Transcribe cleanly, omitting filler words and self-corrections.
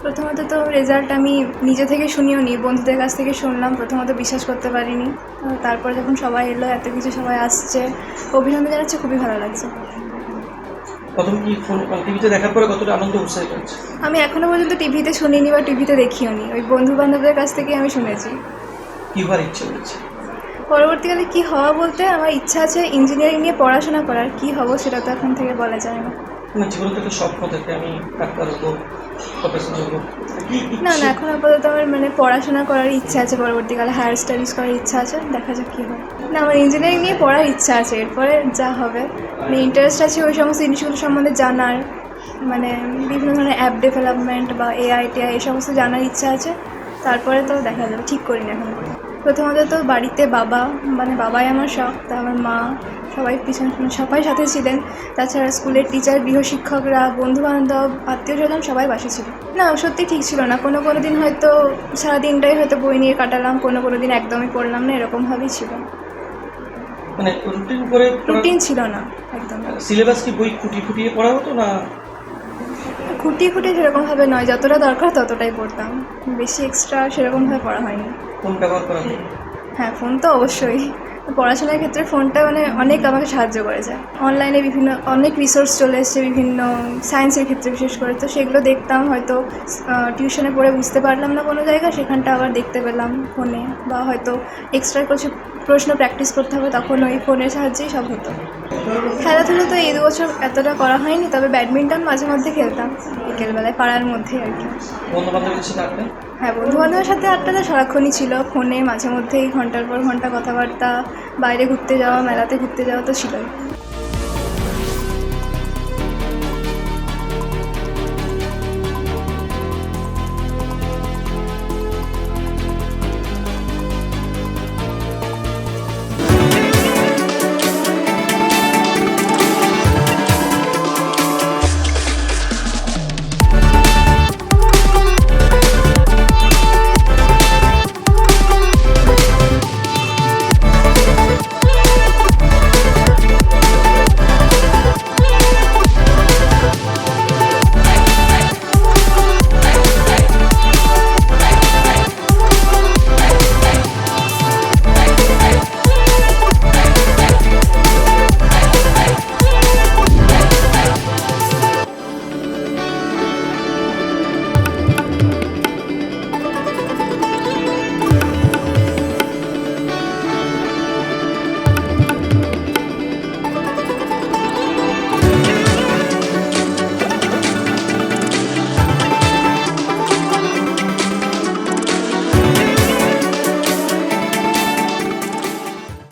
প্রথমত তো রেজাল্ট আমি নিজে থেকে শুনিও নি, বন্ধুদের কাছ থেকে শুনলাম। প্রথমত বিশ্বাস করতে পারিনি। তারপর যখন সবাই এলো, এত কিছু সবাই আসছে, অভিনন্দন জানাচ্ছে, খুবই ভালো লাগছে। প্রথম কি ফোন টিভিতে দেখার পরে কতটা আনন্দ উৎসাহিত হচ্ছে? আমি এখনও পর্যন্ত টিভিতে শুনিনি বা টিভিতে দেখিও নি, ওই বন্ধুবান্ধবদের কাছ থেকে আমি শুনেছি। কী হওয়ার ইচ্ছে হচ্ছে? পরবর্তীকালে কি হওয়া বলতে আমার ইচ্ছা আছে ইঞ্জিনিয়ারিং নিয়ে পড়াশোনা করার। কি হব সেটা তো এখন থেকে বলা যায় না। না, জীবনে তো একটা স্বপ্ন থাকে, আমি ডাক্তার হবো, প্রফেসর হবো। না না, এখন আপাতত আমার পড়াশোনা করার ইচ্ছা আছে, পরবর্তীকালে হায়ার স্টাডিজ করার ইচ্ছা আছে, দেখা যাক কী হয়। না, আমার ইঞ্জিনিয়ারিং নিয়ে পড়ার ইচ্ছা আছে, এরপরে যা হবে। ইন্টারেস্ট আছে ওই সমস্ত জিনিসগুলো সম্বন্ধে জানার, বিভিন্ন ধরনের অ্যাপ ডেভেলপমেন্ট বা এআই টিআই এই সমস্ত জানার ইচ্ছা আছে। তারপরে তো দেখা যাবে, ঠিক করিনি এখন। প্রথমত তো বাড়িতে বাবাই আমার সব, তা আমার মা সবাই সবাই সাথে ছিলেন। তাছাড়া স্কুলের টিচার, গৃহশিক্ষকরা, বন্ধুবান্ধব, আত্মীয় স্বজন সবাই পাশে ছিল। না, সত্যি ঠিক ছিল না। কোনো দিন হয়তো সারাদিনটাই হয়তো বই নিয়ে কাটালাম, কোনো দিন একদমই পড়লাম না, এরকমভাবেই ছিল। রুটিন ছিল না একদম। সিলেবাস কি বই খুঁটিয়ে পড়া হতো না? খুঁটিয়ে সেরকমভাবে নয়, যতটা দরকার ততটাই পড়তাম, বেশি এক্সট্রা সেরকমভাবে পড়া হয়নি। ফোন ব্যবহার করা হয়? হ্যাঁ, ফোন তো অবশ্যই। পড়াশোনার ক্ষেত্রে ফোনটা অনেক আমাকে সাহায্য করেছে। অনলাইনে অনেক রিসোর্স চলে এসেছে, বিভিন্ন সায়েন্সের ক্ষেত্রে বিশেষ করে, তো সেগুলো দেখতাম। হয়তো টিউশনে পড়ে বুঝতে পারলাম না কোনো জায়গা, সেখানটা আবার দেখতে পেলাম ফোনে, বা হয়তো এক্সট্রা কিছু প্রশ্ন প্র্যাকটিস করতে হবে, তখন ওই ফোনের সাহায্যেই সব হতো। খেলাধুলো তো এই 2 বছর এতটা করা হয়নি, তবে ব্যাডমিন্টন মাঝে মধ্যে খেলতাম বিকেলবেলায়, পাড়ার মধ্যেই আর কি। বন্ধুবান্ধবের সাথে আড্ডা? হ্যাঁ, বন্ধুবান্ধবের সাথে আড্ডাটা সারাক্ষণই ছিল। ফোনে মাঝে মধ্যেই ঘন্টার পর ঘন্টা কথাবার্তা, বাইরে ঘুরতে যাওয়া, মেলাতে ঘুরতে যাওয়া তো ছিলই।